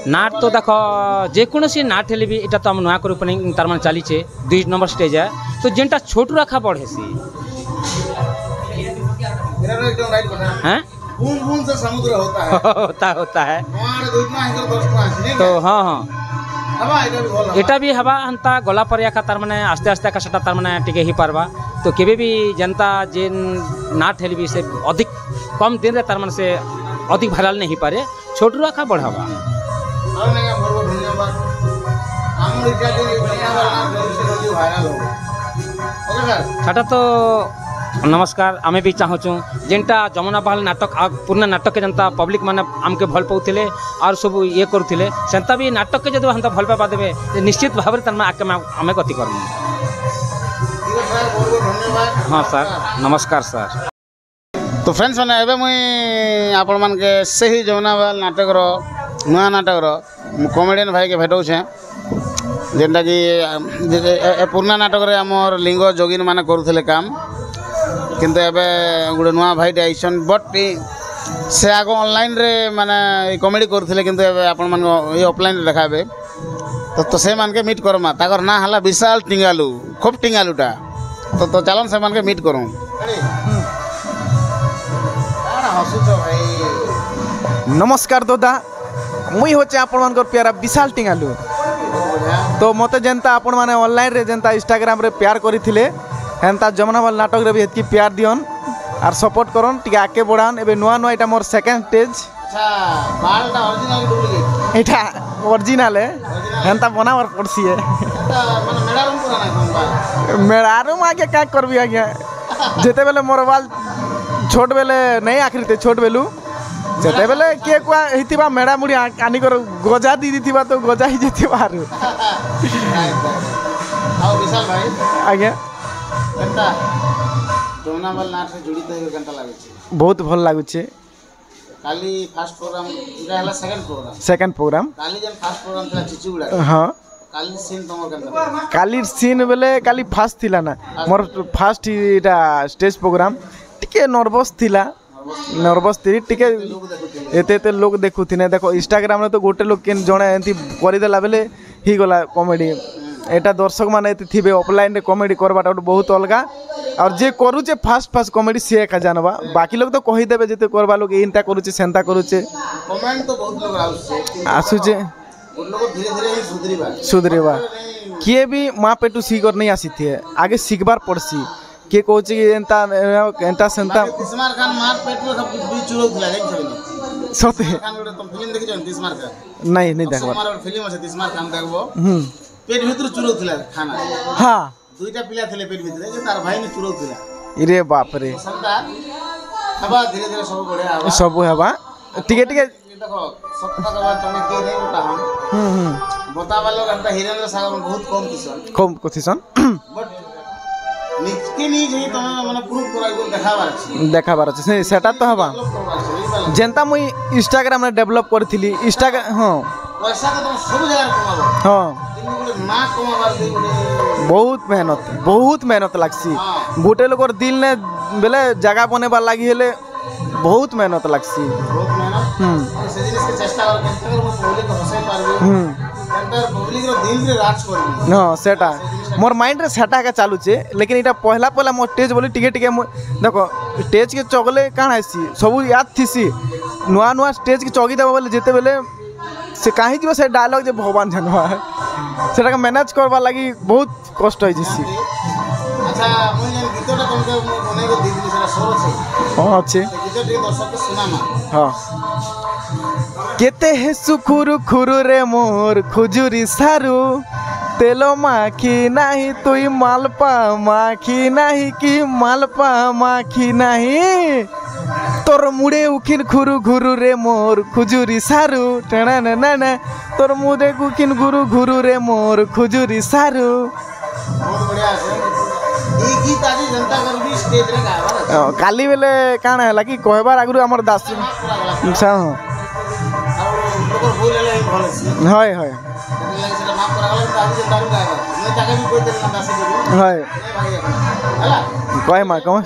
नाट तो देख जेकोसी नाट हेले भी इटा तो हम नुआ कर ओपनिंग तार माने चलीचे 2 नंबर स्टेज है तो जेनटा छोटू रखा बढ़ेसी हैं बूंद बूंद से समुद्र होता है होता है तो हाँ हाँ एटा भी हवा हंता गला पर याका तार माने आस्ते आस्ते का सेटा तार माने टिके ही पारबा तो केबे भी जनता जेन नाट हेले भी से अधिक कम दिन रे तार माने से अधिक भाइराल नहीं पारे छोटू रखा बढ़ावा छाटा तो नमस्कार आमे भी चाहूँ जेनटा जमुना बहाल नाटक पूर्ण नाटक के जनता पब्लिक माने आमके भल पाउथिले और सब ये करुथिले सेंता भी नाटक के जदि हंता भल पाबा देबे निश्चित भाव रे तनमा आके आमे गति करमु हाँ सर नमस्कार सर तो फ्रेंड्स मैंने एवं मुई आपण मान के सही जमुनाबाल नाटक रो नुआ नाटक रो कॉमेडियन भाई के भेटौछे जेनटा कि पुराना नाटक रे हमर लिंग जोगिन माने करूथिले काम किंतु एबे गुडे नुआ भाई आइसन बट से आगो ऑनलाइन रे माने कॉमेडी करूथिले किंतु एबे आपण मान ये ऑफलाइन रे देखाबे तो से मान के मीट करमा ताकर ना हला विशाल टिंगालू खूब टिंगालूटा तो चलन से मान के मीट करूं नमस्कार दादा मुई होचे आपण मानकर प्यारा विशाल टिंगालू तो मते जनता आपण माने ऑनलाइन रे जनता इंस्टाग्राम रे प्यार करिथिले हेंता जमुनाबाल नाटक रे भी एतकी प्यार दियन और सपोर्ट करन टिके आके बढ़ान एबे नुआ नुआ एटा मोर सेकंड स्टेज अच्छा बालटा ओरिजिनल डुप्लीकेट एटा ओरिजिनल है हेंता बनावर पड़सी है माने मेडा रूम पुराना कोन मेरा रूम आके का करबी आगे जेते बेले मोर बाल छोट बेले नहीं आखिरते छोट बेलू जेते बेले के कुआ हितिबा मेडा मुड़ी आनी कर गजा दी दिथिबा तो गजा ही जेतिबा आरो आओ विशाल भाई आगे केनता जमुनाबाल नाट से जुड़ी तो केनता लागे छी बहुत भल लागु छे काली फर्स्ट प्रोग्राम इरा हला सेकंड प्रोग्राम काली जन फर्स्ट प्रोग्राम थला चिचुगुडा हां काली सीन तमर केनता काली सीन बेले काली फास्ट थिला ना मोर फास्ट इटा स्टेज प्रोग्राम टिके नर्वस थिला नर्वस थी टिके एते लोग देखुथिने देखो इंस्टाग्राम रे तो गोटे लोग केन जणे एंती करि देला बेले ही गला कॉमेडी एटा दर्शक माने एते थिबे ऑफलाइन रे कॉमेडी करबाटा बहुत अलगा और जे करूचे फास्ट फास्ट कॉमेडी से का जानबा बाकी लोग तो कहि देबे जेते करबा लोग इनता करूचे सेंता करूचे कमेंट तो बहुत लोग आसुचे लोग धीरे धीरे ही सुधरेबा किए भी माँ पेटू सीकर नहीं आसी थे आगे सीखबार पड़सी के कहूँ कि एंता एंता सेंता तिस्मार खान मार पेट में सब कुछ भी चुरो दिला जाई छबे सते खान गोटे तुम फिल्म देखि जन तिस्मार खान नहीं देखबा हमार फिल्म আছে तिस्मार खान देखबो पेट भीतर चुरो दिला खाना हां दुईटा पिला थले पेट भीतर जे तार भाई ने चुरो दिला इरे बाप रे संता हबा धीरे धीरे सब बढ़िया हबा सब हबा टिके देखो सप्ताह का बाद तुमने के नहीं उठा हम बतावा लोग अंता हिरेंद्र सागर में बहुत कम किसन बट निजके निज ही तमे माने प्रूफ कराई को देखाबार अछि सेटा तो हबा जेंता मुई इंस्टाग्राम रे डेवलप करथिली इंस्टाग्राम हां पैसा तो तुम सब जगह कमाबो हां ना कमाबार दे बहुत मेहनत लागसी गोटे लोगर दिल ने बेले जगह बनेबार लागि हेले बहुत मेहनत लागसी से जिनिस के चेष्टा कर केनता कर पब्लिक को हंसाई पारबे केनता पब्लिक रो दिल रे राज करबे हां सेटा मोर माइंड रे सेटा का चालू छे लेकिन इटा पहला मोर स्टेज बोली टिके देखो स्टेज के चगले काण आसी सब याद थीसी नुआ स्टेज के चगी देबा बोले जेते बेले से काहे जीव से डायलॉग जे भगवान जानवा सेटा का मैनेज करबा लागि बहुत कष्ट होई जिसी अच्छा मुई जन गीतटा तुमके बनै को दिली सेटा सोर छे हां अच्छे गीत टिके दर्शक के सुनामा हां केते हे सुखुरु खुरु रे मोर खुजुरी सारू तेलो माखी नाही तुई मालपा माखी नाही की मालपा माखी नाही तोर मुड़े उखिन खुरु घुरु रे मोर खुजुरी सारू टेना ना ना तोर मुड़े उखिन गुरु घुरु रे मोर खुजुरी सारू बहुत बढ़िया है ई गीत आज जनता कर भी स्टेज रे गावा काली बेले काना है कि कहबार आगु हमर दास हां और लोग भूल ले भल हाय ସେଥିଲାଗି ସେଟା ମାଫ କରାଗଲା କିନ୍ତୁ ଆଜି ଯେନ୍ତା ଆରୁ ଗାଏବ ମୁଁ ତାକେ ବି କହିଦେଲି ନା ଦାସୀ ଦେବି হয় ଭାଇ ହେଲା কয় মা কম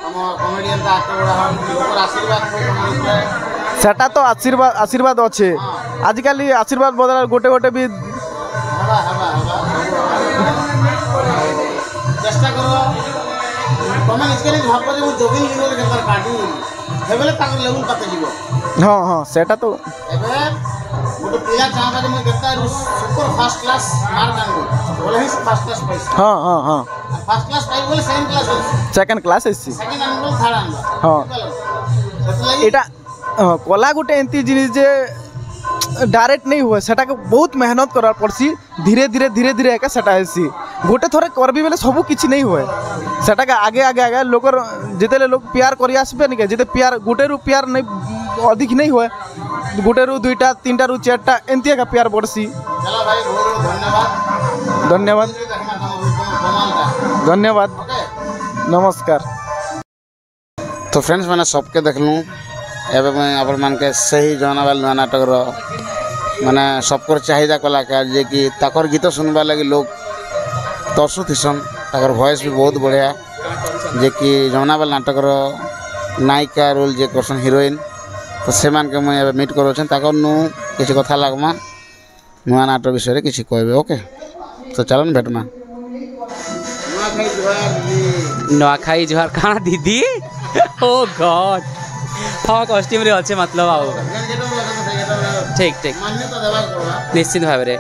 ଆମ କମେଡ଼ିଆନ୍ ଟା ଆକ୍ଟର ଗୁଡ଼ା ଲୋକର ଆଶୀର୍ବାଦ କମେଡ଼ି সেটা তো আশীর্বাদ আশীর্বাদ আছে আজকালি আশীর্বাদ বদলা গোটে গোটে বি ହେବା ହେବା ହେବା ଚେଷ୍ଟା କର ତମେ ନିଜକେ ନିଜ ଭାବ ଯେ ମୁଁ ଯୋଗିଂ ଜୀବନରେ କେନ୍ତାର କାଟିବି ହେବେଲେ ତାଙ୍କର ଲେବୁଲ ପାତେ ଯିବ হ্যাঁ হ্যাঁ সেটা তো ଏବେ ଗୋଟେ ପିଲା ଚାହିଁବା ଯେ ମୁଁ କେତେ ସୁପର ଫାଷ୍ଟ କ୍ଲାସ୍ ମାର୍କ ଆଣିବି ବୋଲେ ହିଁ ଫାଷ୍ଟ କ୍ଲାସ୍ ପାଇଛି হ্যাঁ হ্যাঁ হ্যাঁ ଫାଷ୍ଟ କ୍ଲାସ୍ ପାଇବି ବୋଲେ ସେକେଣ୍ଡ କ୍ଲାସ୍ ଅଛି সেকেন্ড ক্লাস এসছি ସେକେଣ୍ଡ ଆଣିବ ବୋଲେ ଥାର୍ଡ଼ ଆଣିବ হ্যাঁ ସେଥିଲାଗି এটা কলা গোটে এমতি জিনিস যে ডাইরেক্ট नहीं हुए সেটা बहुत मेहनत करार पड़सी धीरे धीरे एका सेटा हेसी गोटे थरे करबी बेले सब किछि नहीं हुए सेटा के आगे आगे आगे लोकर जेते लोग प्यार करि आसबे नि के जेते प्यार गोटे रु प्यार नहीं अधिक नहीं हुए गोटे रु दुईटा तीनटा रु चारटा एमती का प्यार पड़सी चलो भाई बहुत बहुत धन्यवाद धन्यवाद देखना तुम कमालटा धन्यवाद नमस्कार तो फ्रेंड्स मैंने सबके देखलूँ एवं मैं आप के सही जमानावाल नुआ नाटक माने सबकर चाहिदा कलाकार जे कि ताकर गीत सुनवा लगे लोग तरसु थीसन ताकर वॉइस भी बहुत बढ़िया जे कि जमानावाल नाटक नायिका रोल जे करसन हिरोइन तो से मान के मुझे मीट करोछन ताकर नु किसी कथा लागमा नुआ नाटक विषय रे किसी कहबे ओके तो चलन भेटमा नुआखाई जुहार कहाँ दीदी ओ गॉड हाँ कॉस्ट्यूम रे अच्छे मतलब आओ ठीक ठीक मान्यता देवा पड़वा निश्चित भाव रे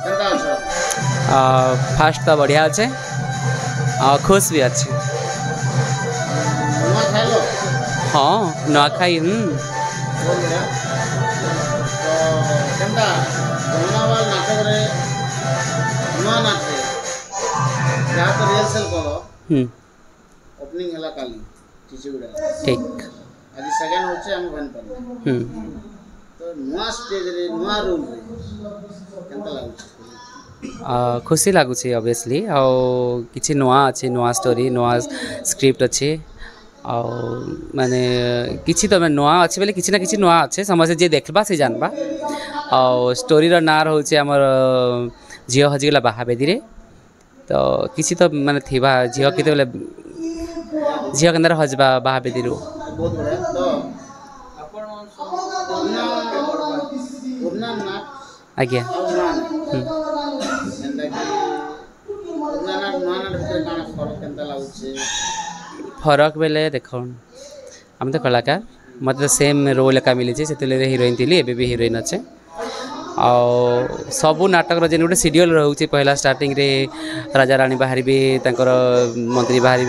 केनता अछ फास्ट तो बढ़िया अच्छे खुश भी अच्छे नुआ खाइलो हाँ नुआखाई बहुत बढ़िया तो केनता जमानावाल नाटक रे नुआ नाटक जहाँ तो रिहर्सल करो ओपनिंग हला काली चिचुगुड़ा ठीक आज सेकेंड होचे हम भन पर तो नुआ स्टेज रे नुआ रूम रे केनता लागु खुशी लगुच ऑब्वियसली आउ किसी नुआ अच्छे नुआ स्टोरी नुआ स्क्रिप्ट अच्छे आउ माने किसी तो नुआ अच्छे बोले किसी ना किसी नुआ अच्छे समझे जे देखबा से जानबा आउ स्टोरी रो नार होचे हमर झियो हजिगला बाहा बेदी रे तो किसी तो माने थिबा झियो केते बोले झियो केंदर हजबा बाहा बेदी रो बहुत बढ़िया तो अपन पुरना नाट आज्ञा केनता कि पुरना नाट नुआ नाट भीतर काना फरक केनता लागुचे फरक बेले देखो आम तो कलाकार मत तो सेम रोल एका मिली से हिरोइन थी एबे भी हिरोइन अच्छे सबू नाटक जेन गोटे सीरियल रोचे पहला स्टार्टिंग रे राजा रानी बाहर मंत्री बाहर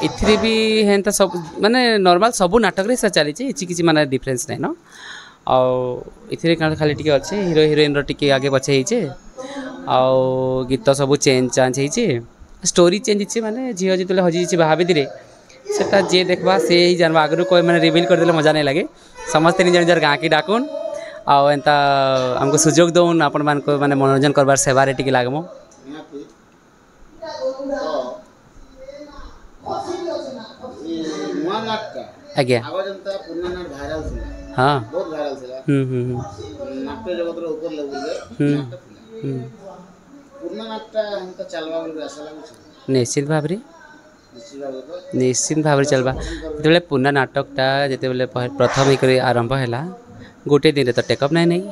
इथिरे भी हेन्ता सब माने नॉर्मल सबू नाटक रे चली किसी माने डिफरेंस नहीं ना इथिरे खाली टिके अच्छे हिरो हिरोइन टिके आगे पछे होइचे गीत सब चेंज चांज होइचे स्टोरी चेंज होइचे माने झियो जितले हजी बाहाबेदी रे सेटा जे देखबा से ही जानबा आगु कोई माने रिवील कर देले मजा नहीं लगे समस्ते निज निजर गाँ की डाकुन आउ एंता हमको सुजोग दउन अपन मान को माने मनोरंजन करबार सेवा रे टिके लागमो नुआ नाट का आज्ञा आगो जनता पुरना नाट वायरल थिला हाँ बहुत वायरल थिला नाट्य जगत रो ऊपर लेवल रे नाटक थिला पुरना नाटटा हमका चलवा बोल आशा लागु निश्चित भाव रे निश्चित भाव चलवा जो पुना नाटकटा जिते बेले प्रथम आरंभ है गोटे दिन तो टेकअप नहीं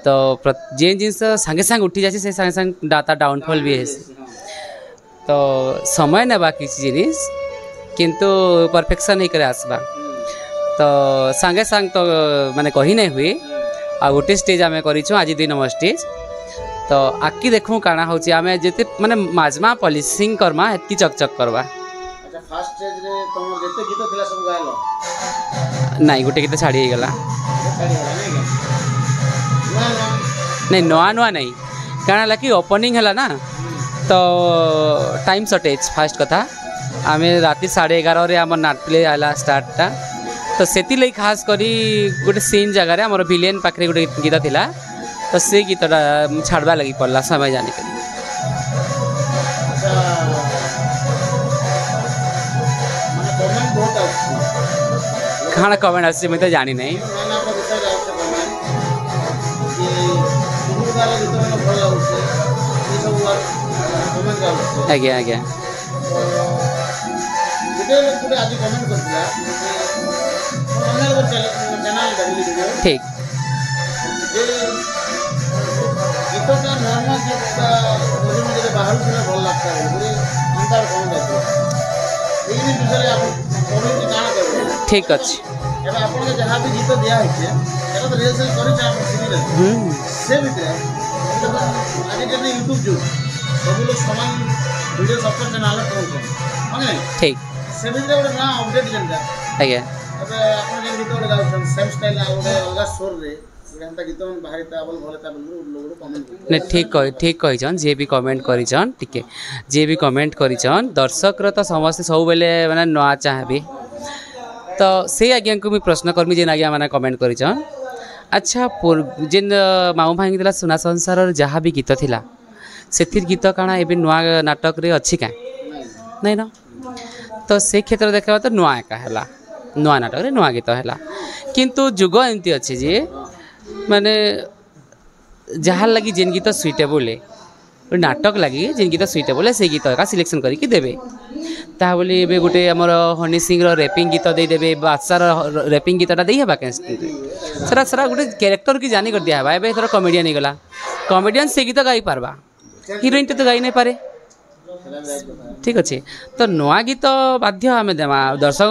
तो जे जिनस सांगे सांग उठी जाए से सांगे सांग डाटा डाउनफॉल भी है तो समय नेबा किसी जिनिस किंतु परफेक्शन नहीं करे आसबा तो सांगे सांग तो माने कही नहीं हुए आ गोटे स्टेज आम करूँ आज 2 नंबर स्टेज तो आखि देखूँ काଣା होची आमे जेते माने माजमा पॉलिशिंग करमा एतकी चकचक करवा अच्छा फर्स्ट स्टेज रे तमर जेते गीत थिला सब गायलो नहीं गोटे गीत छाड़ी गला छाड़ी गला नहीं नुआ नुआ नहीं काଣା लकी ओपनिंग है ना तो टाइम शॉर्टेज फास्ट कथा आमे राति 11:30 रे आम नाट प्ले आला स्टार्टटा तो सेति लई खास करी गोटे सीन जगह रे हमर विलेन पाखरे गोटे गीत थिला तो से गीतटा छाड़वा लगी पड़ला समय जाने के खाना कमेंट आसी मैं तो जानी नहीं ଆଜ୍ଞା ଆଜ୍ଞା ଠିକ୍ ଠିକ୍ ଅଛି जहाँ भी गीत दिया है रिहर्सल कर यूट्यूब जो सब लोग समान वीडियो सब चैनल ठीक से गोटे ना अपडेट जेनटा ଆଜ୍ଞା आप गीत गोटे गाँव सेम स्टाइल गोटे अलग स्वर रे गीत बाहर लोग कमेंट नहीं ठीक कहीचन जी भी कमेंट करिचन टिके जी भी कमेंट करिचन दर्शक तो समस्त सब बेले माने नुआ चाहबे तो से आज्ञा को भी प्रश्न करमी जेन आज्ञा मैंने कमेंट करिचन अच्छा जेन मामू भांगी दिला सुना संसार जहाँ भी गीत थिला सेथिर गीत काना एबे नुआ नाटक रे अच्छी का नहीं ना तो से क्षेत्र देखा तो नुआ एका हैला नुआ नाटक रे नुआ गीत हैला किंतु जुग एमती अच्छे जे माने जहाँ लगी जेन गीत सुइटेबल है नाटक लगी जेन गीत सुइटेबल है से गीत का सिलेक्शन करके देबे ता बोली एबे गोटे हमर हनी सिंह रो रैपिंग गीत दे देबे बादशाह रो रैपिंग गीतटा देई हेबा के सरा सरा गोटे कैरेक्टर की जानी कर दिया हेबा एबे थोड़ा कॉमेडियन ही गला कॉमेडियन से गीत गाई पारबा हीरोइन तो गाई नहीं पारे ठीक अच्छे तो नुआ गीत बाध्य आम देमा दर्शक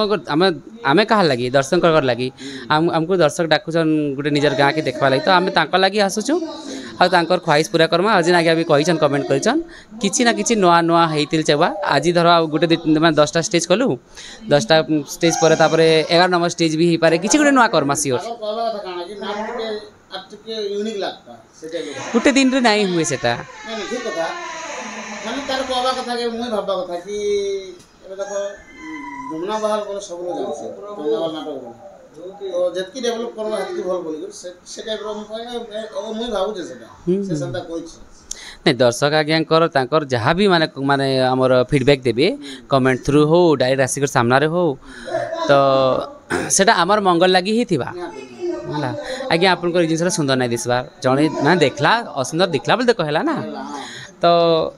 आम कहा लगी दर्शक लगी आमको दर्शक डाकुन गोटे निजर गाँ के देखा लगी तो आम लगी आसुचु और ख्वाहिश पूरा करमा आज आगे भी कहीचन कमेंट करिचन किछि ना किछि नुआ नुआ हेतिल चेबा आज धर गोटे 10टा स्टेज कलु 10टा स्टेज पर 11 नंबर स्टेज भी हो पारे किछि गोटे नुआ करमा सियोर गोटे दिन रे नहीं हुए सेटा माने तार कहवा कथा के मुई भाबा कथा कि एबे देखो जमुना बहाल बोले सब लोग जाने जमुना बहाल नाटक तो जतकी डेवलप करबा हतकी भल बोली से टाइप रो मुई भाबु जे से संता कोइ नहीं दर्शक आज्ञा तांकर जहाँ भी माने माने हमर फीडबैक देबे कमेंट थ्रू हो डायरेक्ट आसिकर सामना रे हो तो सेटा हमर मंगल लागि ही थिबा होला आज्ञा आपन को जिनसरा सुंदर नहीं दिसबा जणे ना देखला असुंदर दिखला बोल देखो हैला ना तो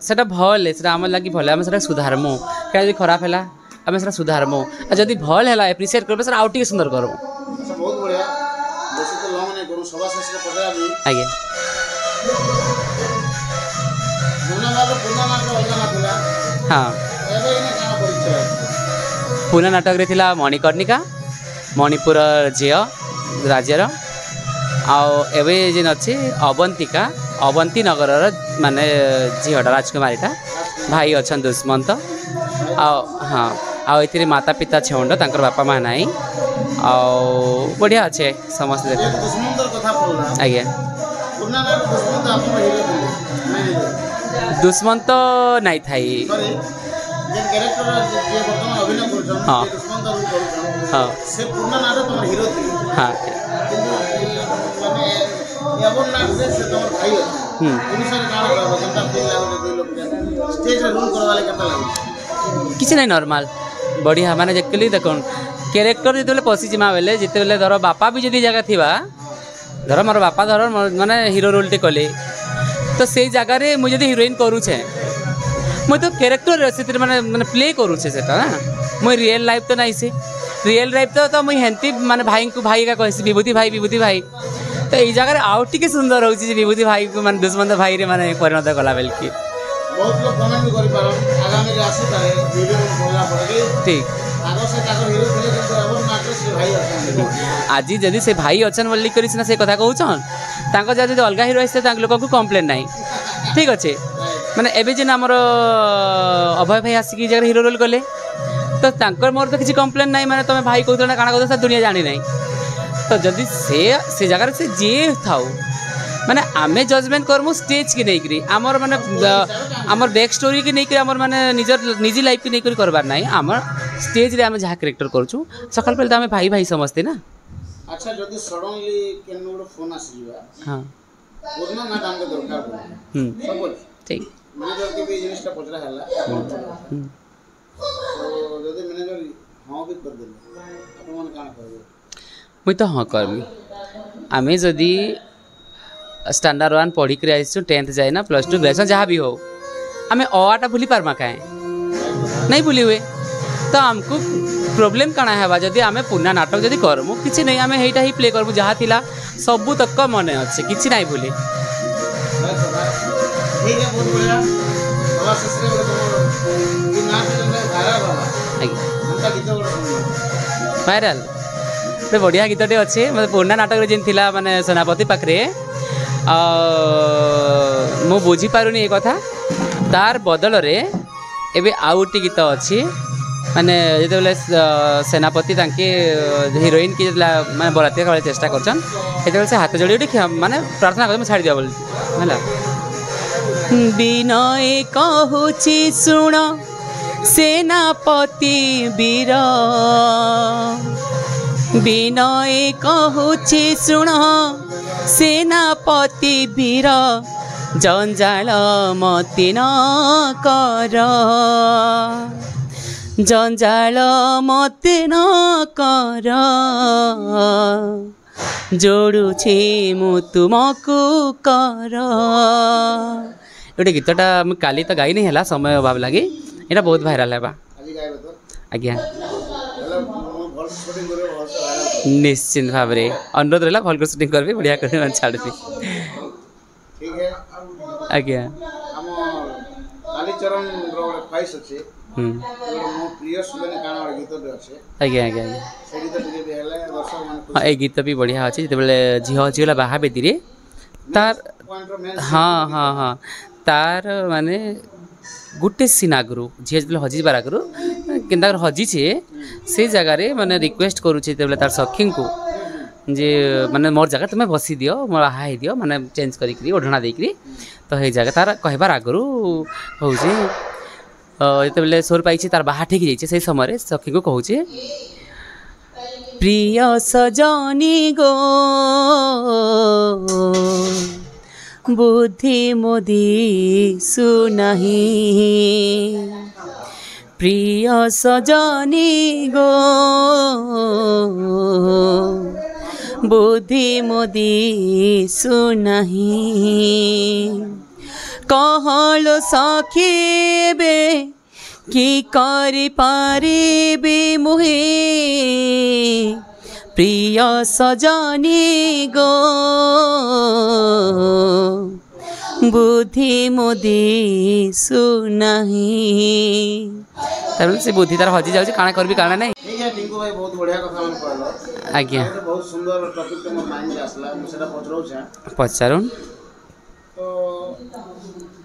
सेटा भल है सेटा हमर लागि भल हम सेटा सुधारमु क्या यदि खराब हैला हम सेटा सुधारमु आ जदि भल हैला एप्रिशिएट करबे सेटा आउट के सुंदर करबो बहुत बढ़िया जैसे तो लॉन्ग ने करू सभा से पकड़ा भी आगे जमुना वाला पुना नाटक अलगा ना थिला हां एबे इने काना परिचय पुना नाटक रे थिला मणिकर्णिका मणिपुर झियो राज्यर आउ एबे जेन अच्छे अवंतिका अवंती नगर माने झीटा राजकुमारीटा भाई अच्छा दुष्मंत हाँ आउ ए माता पिता छेउंड तांकर बापा माँ नाई बढ़िया अच्छे समस्त आज्ञा दुष्मंत नहीं थाई हाँ हाँ हाँ किसी नहीं नॉर्मल बढ़िया माने जेकली देखो कैरेक्टर जो पशिजिमा बेले जिते बेले धर बापा भी जदि जगह थिबा धर मोर बापा धर माने हीरो रोल टे कले तो से जगह मुझे हिरोइन करूचे मुझे तो कैरेक्टर से माने माने प्ले करूचे सेटा ना मुझे रियल लाइफ तो नहीं से रियल लाइफ तो मुझे हेंती माने भाई को भाई का कहसी विभूति भाई तो ये जगह आउ टी सुंदर हो विभूति भाई को माने दुष्मंत भाई रे माने परिणत कला बेल की बहुत लोग कमेंट भी करि पारो आगामी रे आसी पारे वीडियो बोला पड़े ठीक आगो से ताको हीरो थिले किंतु अब नाटक से भाई अछन आज जदि से भाई अछन बोली करिस ना से कथा कहउछन तांको जदि अलगा हीरो आइसे तांक लोक को कंप्लेन नाही ठीक अच्छे माने एबे जे हमर अभय भाई आसी की जगह हीरो रोल कले तो तांकर मोर तो किसी कंप्लेन नाही माने तमे भाई कहउछ ना काना कहउछ दुनिया जानी नाही तो जदि से जगह से जे थाउ माने आमे जजमेंट करमु स्टेज की नहीं करी आमर माने आमर बैक स्टोरी की नहीं करी आमर माने निजी लाइफ की नहीं करी करबार नाही आमर स्टेज रे आमे जहा कैरेक्टर करछु सकाल पहले आमे भाई भाई समझते ना अच्छा जदि सडनली केनो फोन आसीबा हां ओजना ना काम के दरकार पड़े सब ठीक मैनेजर के भी जिनिसटा पचरा हला तो जदि मैनेजर हां भी कर देले अपन मन काना करबे मुई तो हाँ करमी आमे जदि स्टैंडर्ड 1 पढ़ी कर आइछु 10th जाए ना +2 ग्रेजुएशन जहाँ भी हो आम अटा भूली पार्मा कहे नहीं भूली हुए तो आमको प्रोब्लेम काना है जदि आम पुना नाटक जदि करमु किसी नहीं आम हेटा ही प्ले करमु जहाँ थिला सबू तक मन अच्छे किसी नहीं भूली भाइराल गोटे बढ़िया गीतटे अच्छे मतलब पुना नाटक जेन थिला माने सेनापति पाखरे मु बुझी पारुनी ए कथा तार बदल रे एबे आउ गोटे गीत अच्छी माने जेतेबेले सेनापति तांके हिरोइन की माने बराती का चेष्टा करछन सेतेबेले से हाथ जोड़ी उठी माने प्रार्थना कर छाड़ी दिया बोल हला विनय कहूची सुण सेनापति वीर विनय कहूची सुण सेनापति वीर जंजाल मति न कर जंजाल मते न कर जोड़ुछे मु तुमको कर गोटे गीतटा काली तो गाई नहीं है समय अभाव लगी यहाँ बहुत भाइराल है आज्ञा निश्चिंत भाव में अनुरोध रहा भल शूटिंग करबी बढ़िया कर छाड़ी आज्ञा आज्ञा आज्ञा हाँ ये गीत भी बढ़िया अच्छे जो झील झील बाहा बेदी तार हाँ हाँ हाँ तार माने गोटे सीन आगु झील जो हजिबार आगु कि हजिचे से जगार माने रिक्वेस्ट करुचे तार सखी को जे माने मोर जगह तुम्हें बसी दियो मोर हाई दियो माने चेंज करी ओढ़ना देकरी तो ये जगह तार कहबार आगु हूँ जिते सोर पाई तार बाहा ठीक जाइए से समय सखी को कहूँ प्रिय सजनी गो बुद्धि मोदी सुनाही प्रिय सजनी गो बुद्धि मोदी सुनाही कहलो सखीबे कि करि पारिबे मुहे प्रिय सजनी गो बुद्धि मोदी सुनाही से बुद्धि तार हजि जाउछि काना करबी काना नहीं टिंकू भाई बहुत बढ़िया कथा मन कहलो आज्ञा बहुत सुंदर टॉपिक के माइंड में आसला मैं सेटा पचरौछा पचारुन तो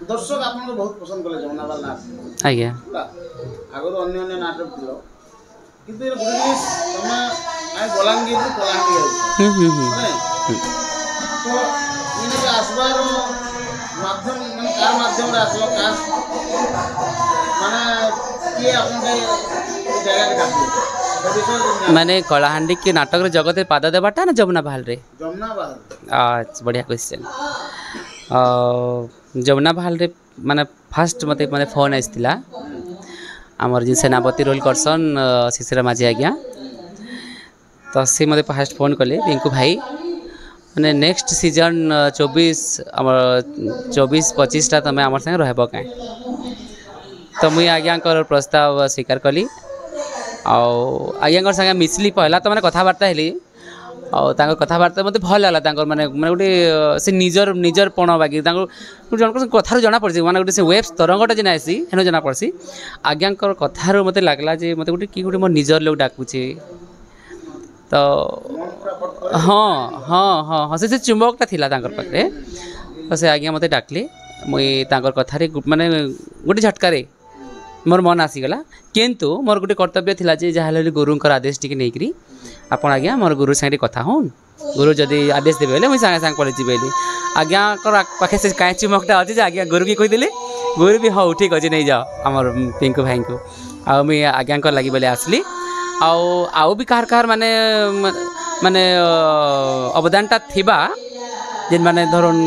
दर्शक आपन को बहुत पसंद करले जमुनाबाल नाच आज्ञा आगो अन्य अन्य नाटक दिलो किंतु ये बुझिस तमे आइ बलांगीर को बलांगीर तो इने आसबार माध्यम मन कार माध्यम रे आसलो कास माने के आपन के जगह के डाकले माने कलाहांडी के नाटक रे जगत पाद देबाटा ना जमुना बहाल रे अच्छा बढ़िया क्वेश्चन जमुना बहाल रे माने फास्ट मते माने फोन आइसतिला आमर जे सेनापति रोल करसन शिशिर माझी आज्ञा तो से मते फास्ट फोन कले पिंकू भाई माने नेक्स्ट सीजन 24 आमर 24-25 टा तमे आमर संगे रहबो काए तो मुई आज्ञा कर प्रस्ताव स्वीकार कली आज्ञा संगे मिसली पहला तो मैंने कथबार्ता हेली और कथबार्ता मत भल लगा माने गोटे से निजर पण बाकी जन कथार जना पड़ी माने गोटे से वेब तरंगटा जेन आसी हेन जना पड़सी आज्ञा कथार मत लगला जे मत गोटे कि गोटे मोर निजर लोग डाकुचे तो हाँ हाँ हाँ हाँ से चुंबकटा थिला तांकर पाखे तो से आज्ञा मत डाकले मुई तांकर कथारे माने गोटे झटकारे मोर मन आसीगला किंतु मोर गोटे कर्तव्य थिला जे जहाँ गुरुंकर आदेश टी नहीं आपन आज्ञा मोर गुरु संगे कथा हूँ गुरु जदि आदेश देवे बोले मुझे सागे सागे पलि जी आज्ञा पाखे से कहीं चुमकटा अच्छे आज्ञा गुरु की कहीदेले गुरु भी हाँ ठीक अच्छे नहीं जाओ आमर पिंकू भाई को आ मुझे आज्ञा लगी बोले आसली आउ भी कहार कहार माने माने अवदानटा थिबा जेन माने धरुन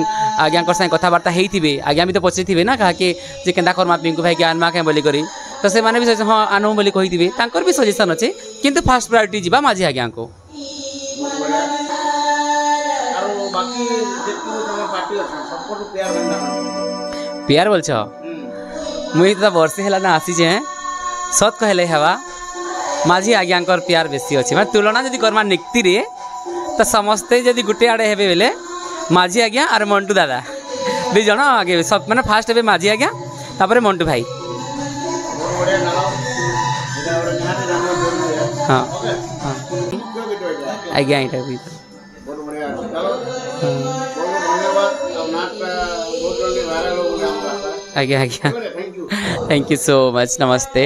आज्ञा संगे कथबार्ता होते आज्ञा भी तो पचारे थे ना कहा कि केन्दा करमा पिंकू भाई के आनमा क्या बोली करी तो से माने भी हाँ आनु बोली कही तांकर भी सजेसन अच्छे किंतु फास्ट प्रायोरिटी जीवा माझी आज्ञा को प्यार बोल मुई तो वर्षे है ना आसी जे सत कहले हवा माझी आज्ञाकर प्यार बेसी अच्छे मैं तुलना जदि करमा निक्ति रे तो समस्ते जदि गोटे आड़े हेबे बेले माझी आज्ञा और मंटू दादा दुई जन आगे सब मैंने फास्ट हे माझी आज्ञा तापर मंटू भाई हाँ हाँ आज्ञा यहाँ भी आज्ञा आज्ञा थैंक यू सो मच नमस्ते।